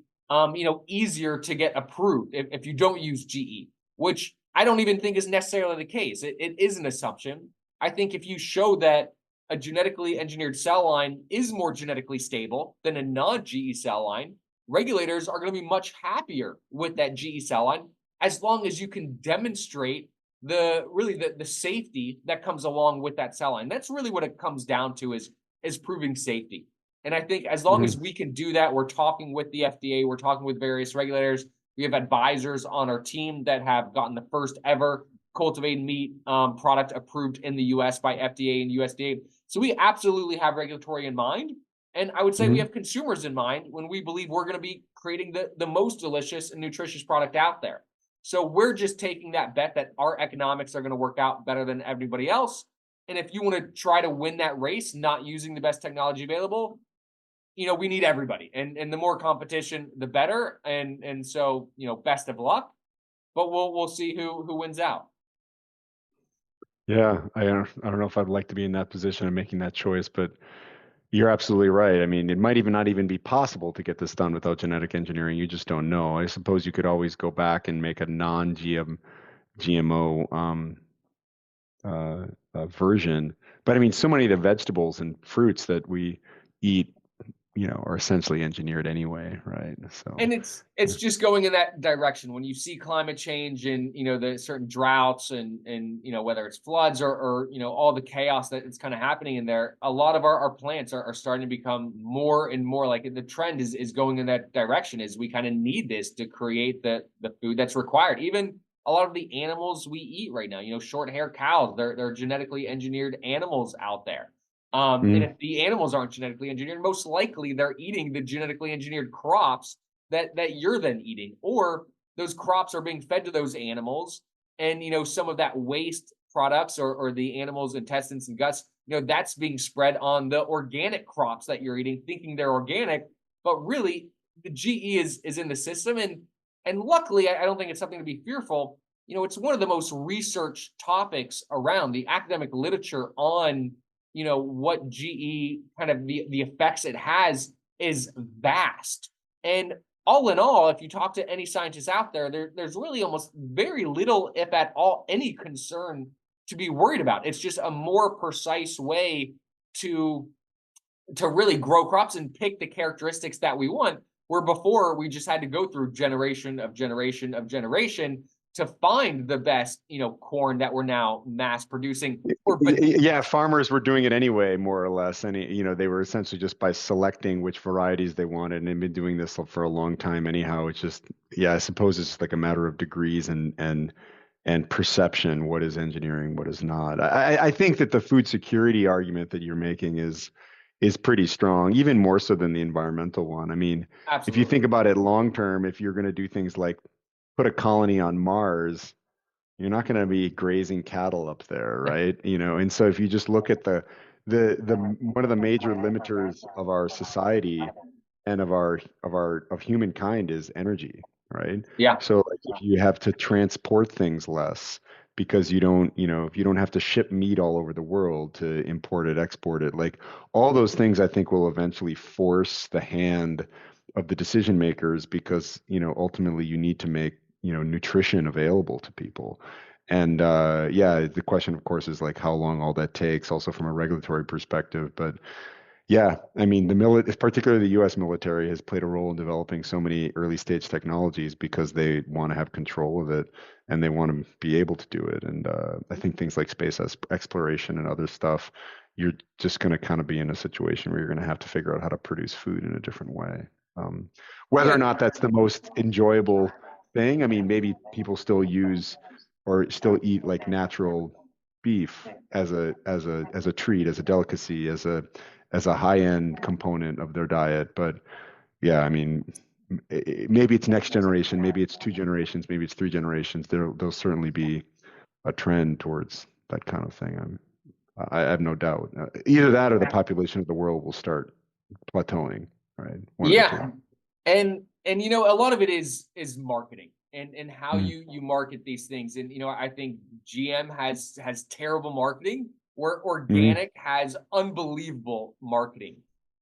easier to get approved if you don't use GE, which I don't even think is necessarily the case. It is an assumption. I think if you show that a genetically engineered cell line is more genetically stable than a non-GE cell line, regulators are going to be much happier with that GE cell line as long as you can demonstrate the safety that comes along with that cell line. That's really what it comes down to is proving safety. And I think as long as mhm, we can do that, we're talking with the FDA, we're talking with various regulators. We have advisors on our team that have gotten the first ever cultivated meat product approved in the US by FDA and USDA. So we absolutely have regulatory in mind. And I would say we mhm. have consumers in mind when we believe we're going to be creating the most delicious and nutritious product out there. So we're just taking that bet that our economics are going to work out better than everybody else. And if you want to try to win that race, not using the best technology available, we need everybody. And the more competition, the better. And so, best of luck. But we'll see who wins out. Yeah, I don't know if I'd like to be in that position of making that choice, but you're absolutely right. I mean, it might even not even be possible to get this done without genetic engineering. You just don't know. I suppose you could always go back and make a GMO uh, version. But I mean, so many of the vegetables and fruits that we eat, are essentially engineered anyway, right? So, And it's just going in that direction. When you see climate change and the certain droughts and whether it's floods or all the chaos that it's kind of happening in there, a lot of our plants are starting to become more and more like the trend is going in that direction. Is we kind of need this to create the food that's required. Even a lot of the animals we eat right now, short hair cows, they're genetically engineered animals out there. And mm, if the animals aren't genetically engineered, most likely they're eating the genetically engineered crops that you're then eating, or those crops are being fed to those animals, and some of that waste products or the animals' intestines and guts that's being spread on the organic crops that you're eating, thinking they're organic, but really the GE is in the system. And luckily, I don't think it's something to be fearful. It's one of the most researched topics around. The academic literature on, what GE kind of the effects it has is vast. And all in all, if you talk to any scientists out there's really almost very little, if at all, any concern to be worried about. It's just a more precise way to really grow crops and pick the characteristics that we want, where before we just had to go through generation of generation of generation to find the best, corn that we're now mass producing. Yeah, farmers were doing it anyway, more or less. And they were essentially just by selecting which varieties they wanted, and they've been doing this for a long time anyhow. It's just, yeah, I suppose it's like a matter of degrees and perception. What is engineering, what is not. I think that the food security argument that you're making is pretty strong, even more so than the environmental one. I mean, if you Absolutely. think about it long term, if you're going to do things like put a colony on Mars, you're not going to be grazing cattle up there, right? And so if you just look at the one of the major limiters of our society and of humankind is energy, right? Yeah. So like if you have to transport things less because if you don't have to ship meat all over the world to import it, export it, like all those things I think will eventually force the hand of the decision makers because, ultimately you need to make, nutrition available to people. And yeah, the question, of course, is like how long all that takes, also from a regulatory perspective. But yeah, I mean, particularly the U.S. military, has played a role in developing so many early stage technologies because they want to have control of it and they want to be able to do it. And I think things like space exploration and other stuff, you're just going to kind of be in a situation where you're going to have to figure out how to produce food in a different way. Um, Whether or Yeah. not that's the most enjoyable thing, I mean, maybe people still use or still eat like natural beef as a treat, as a delicacy, as a high-end component of their diet. But yeah, I mean, maybe it's next generation, maybe it's two generations, maybe it's three generations. There'll certainly be a trend towards that kind of thing. I have no doubt. Either that or the population of the world will start plateauing, right? One of the Yeah. two. And a lot of it is marketing and how Mm, you market these things. And I think GM has terrible marketing, where mhm, organic has unbelievable marketing.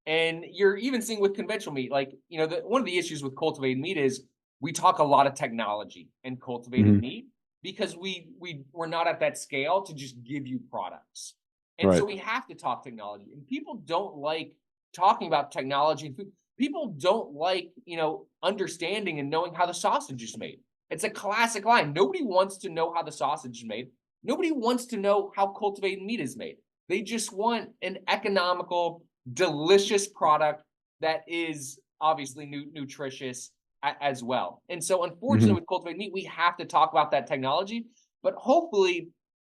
And you're even seeing with conventional meat, like, one of the issues with cultivated meat is we talk a lot of technology and cultivated mhm. meat because we're not at that scale to just give you products. And so Right. we have to talk technology. And people don't like talking about technology and food. People don't like, understanding and knowing how the sausage is made. It's a classic line. Nobody wants to know how the sausage is made. Nobody wants to know how cultivated meat is made. They just want an economical, delicious product that is obviously nutritious as well. And so, unfortunately, Mhm. with cultivated meat, we have to talk about that technology. But hopefully,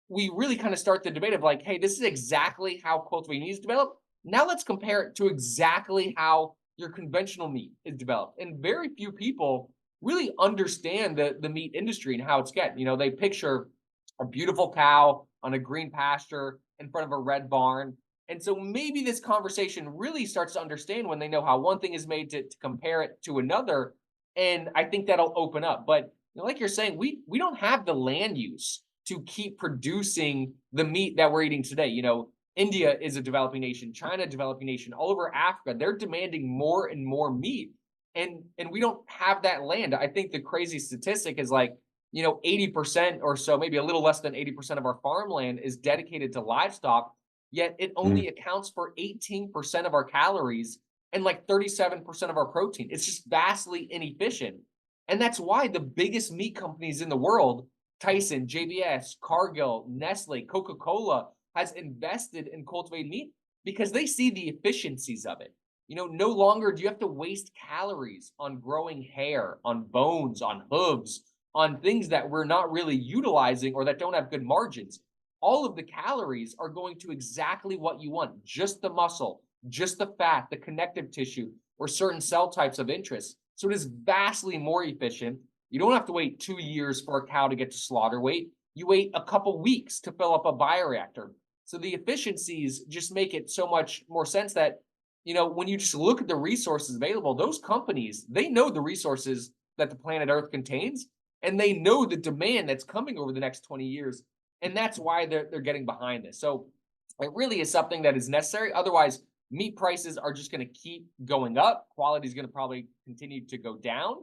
we really kind of start the debate of like, hey, this is exactly how cultivated meat is developed. Now let's compare it to exactly how your conventional meat is developed. And very few people really understand the meat industry and how it's get. They picture a beautiful cow on a green pasture in front of a red barn. And so maybe this conversation really starts to understand when they know how one thing is made to compare it to another. And I think that'll open up. But like you're saying, we don't have the land use to keep producing the meat that we're eating today. India is a developing nation, China, developing nation, all over Africa. They're demanding more and more meat. And we don't have that land. I think the crazy statistic is like, 80% or so, maybe a little less than 80% of our farmland is dedicated to livestock, yet it Mm. only accounts for 18% of our calories and like 37% of our protein. It's just vastly inefficient. And that's why the biggest meat companies in the world, Tyson, JBS, Cargill, Nestle, Coca-Cola, has invested in cultivated meat because they see the efficiencies of it. No longer do you have to waste calories on growing hair, on bones, on hooves, on things that we're not really utilizing or that don't have good margins. All of the calories are going to exactly what you want, just the muscle, just the fat, the connective tissue, or certain cell types of interest. So it is vastly more efficient. You don't have to wait 2 years for a cow to get to slaughter weight. You wait a couple weeks to fill up a bioreactor. So the efficiencies just make it so much more sense that, when you just look at the resources available, those companies, they know the resources that the planet Earth contains, and they know the demand that's coming over the next 20 years. And that's why they're getting behind this. So it really is something that is necessary. Otherwise, meat prices are just going to keep going up. Quality is going to probably continue to go down.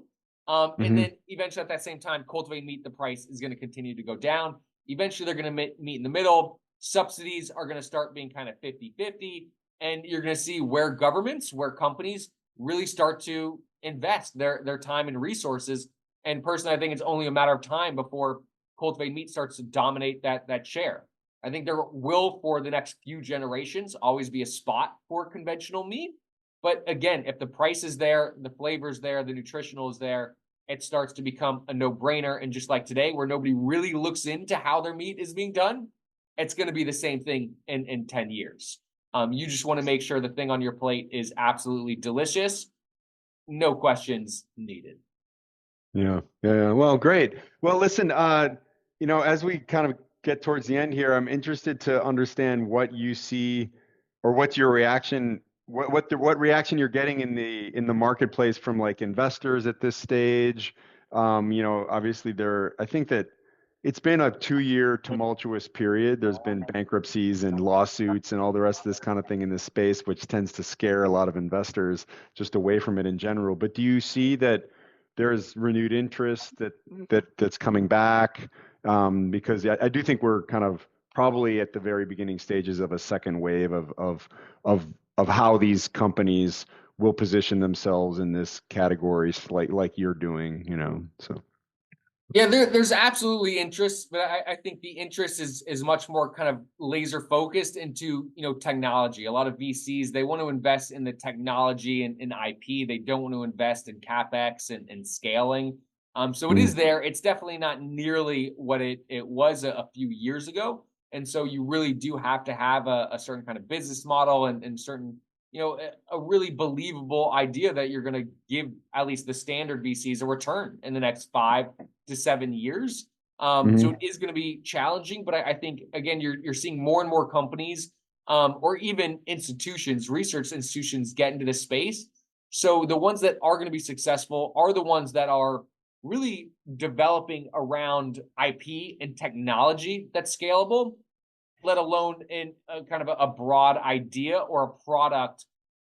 And then eventually at that same time, cultivated meat, the price is going to continue to go down. Eventually, they're going to meet in the middle. Subsidies are going to start being kind of 50-50. And you're going to see where governments, where companies really start to invest their time and resources. And personally, I think it's only a matter of time before cultivated meat starts to dominate that share. I think there will, for the next few generations, always be a spot for conventional meat. But again, if the price is there, the flavor is there, the nutritional is there, it starts to become a no-brainer. And just like today, where nobody really looks into how their meat is being done, it's going to be the same thing in 10 years. You just want to make sure the thing on your plate is absolutely delicious. No questions needed. Yeah. Well, great. Well, listen, as we kind of get towards the end here, I'm interested to understand what you see, or what's your reaction, what reaction you're getting in the marketplace from like investors at this stage. Obviously I think that it's been a 2-year tumultuous period. There's been bankruptcies and lawsuits and all the rest of this kind of thing in this space, which tends to scare a lot of investors just away from it in general. But do you see that there's renewed interest that's coming back? Because I do think we're kind of probably at the very beginning stages of a second wave of how these companies will position themselves in this category, like you're doing. So. Yeah, there's absolutely interest, but I think the interest is much more kind of laser focused into technology. A lot of VCs, they want to invest in the technology and in IP. They don't want to invest in capex and scaling. So it is there. It's definitely not nearly what it was a few years ago. And so you really do have to have a certain kind of business model and certain a really believable idea that you're going to give at least the standard VCs a return in the next 5 to 7 years. So it is going to be challenging, but I think again you're seeing more and more companies or even institutions, research institutions, get into this space. So the ones that are going to be successful are the ones that are really developing around IP and technology that's scalable, let alone in a kind of a broad idea or a product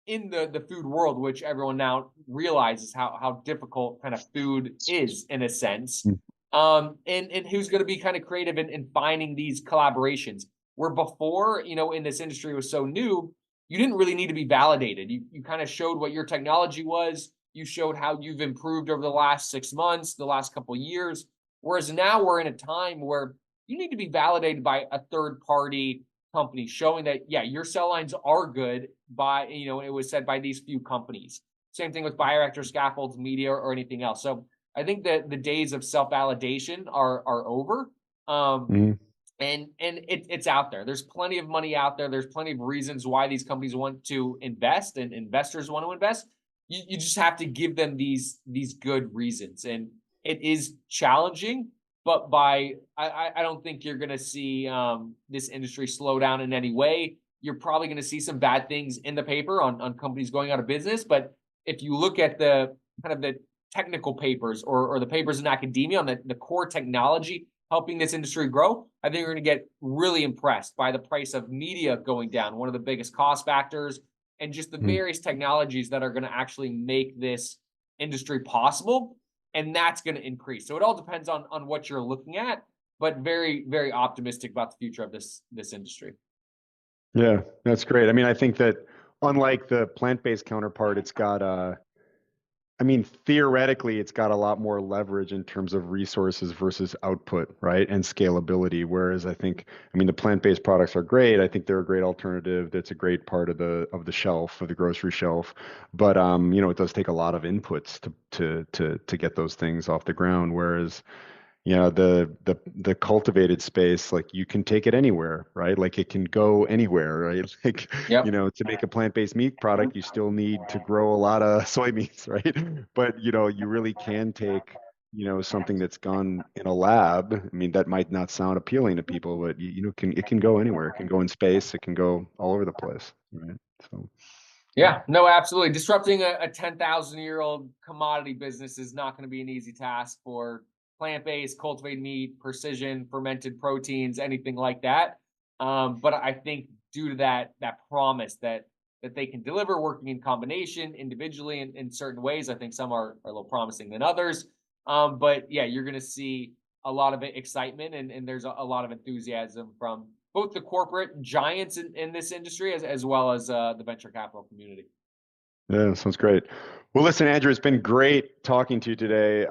in the food world, which everyone now realizes how difficult kind of food is in a sense. And who's going to be kind of creative in finding these collaborations, where before, in this industry was so new, you didn't really need to be validated. You kind of showed what your technology was. You showed how you've improved over the last 6 months, the last couple of years. Whereas now we're in a time where you need to be validated by a third party company showing that, yeah, your cell lines are good by, it was said by these few companies. Same thing with bioreactor scaffolds, media, or anything else. So I think that the days of self-validation are over. And it's out there. There's plenty of money out there. There's plenty of reasons why these companies want to invest and investors want to invest. You just have to give them these good reasons. And it is challenging, but I don't think you're going to see this industry slow down in any way. You're probably going to see some bad things in the paper on companies going out of business. But if you look at the kind of the technical papers or the papers in academia on the core technology helping this industry grow, I think you're going to get really impressed by the price of media going down, one of the biggest cost factors, and just the various technologies that are going to actually make this industry possible. And that's going to increase. So it all depends on what you're looking at, but very, very optimistic about the future of this industry. Yeah, that's great. I mean, I think that unlike the plant-based counterpart, it's got theoretically, it's got a lot more leverage in terms of resources versus output, right? And scalability. Whereas the plant-based products are great. I think they're a great alternative. That's a great part of the shelf, of the grocery shelf. But it does take a lot of inputs to get those things off the ground. Whereas the cultivated space, like you can take it anywhere, right? Like it can go anywhere, right? Like, Yep. To make a plant-based meat product, you still need to grow a lot of soybeans, right? But, you really can take something that's gone in a lab. I mean, that might not sound appealing to people, but it can go anywhere. It can go in space. It can go all over the place, right? So, Yeah, no, absolutely. Disrupting a 10,000-year-old commodity business is not going to be an easy task for plant-based, cultivated meat, precision, fermented proteins, anything like that. But I think due to that promise that they can deliver working in combination, individually in certain ways, I think some are a little promising than others. But yeah, you're going to see a lot of excitement and there's a lot of enthusiasm from both the corporate giants in this industry as well as the venture capital community. yeah, sounds great. Well, listen, Andrew, it's been great talking to you today.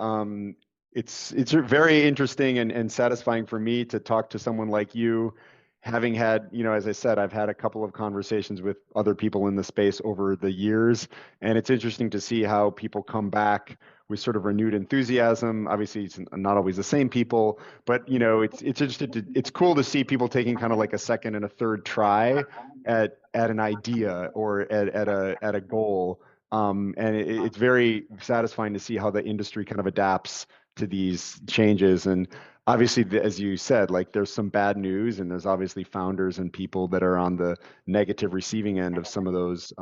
It's very interesting and satisfying for me to talk to someone like you, having had, as I said, I've had a couple of conversations with other people in the space over the years, and it's interesting to see how people come back with sort of renewed enthusiasm. Obviously, it's not always the same people, but it's cool to see people taking kind of like a second and a third try at an idea or at a goal. And it's very satisfying to see how the industry kind of adapts to these changes. And obviously, as you said, like there's some bad news, and there's obviously founders and people that are on the negative receiving end of some of those,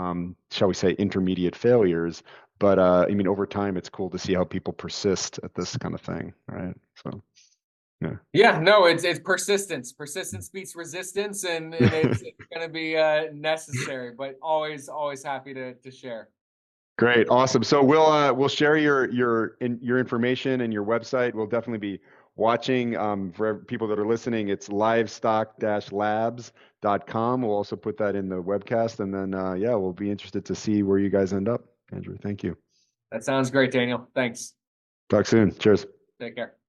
shall we say, intermediate failures. But I mean, over time, it's cool to see how people persist at this kind of thing, right? So, yeah. Yeah, no, it's persistence. Persistence beats resistance, and it's going to be necessary. But always happy to share. Great, awesome. So we'll share your information and your website. We'll definitely be watching. For people that are listening, it's livestock-labs.com. We'll also put that in the webcast, and then yeah, we'll be interested to see where you guys end up. Andrew, thank you. That sounds great, Daniel. Thanks. Talk soon. Cheers. Take care.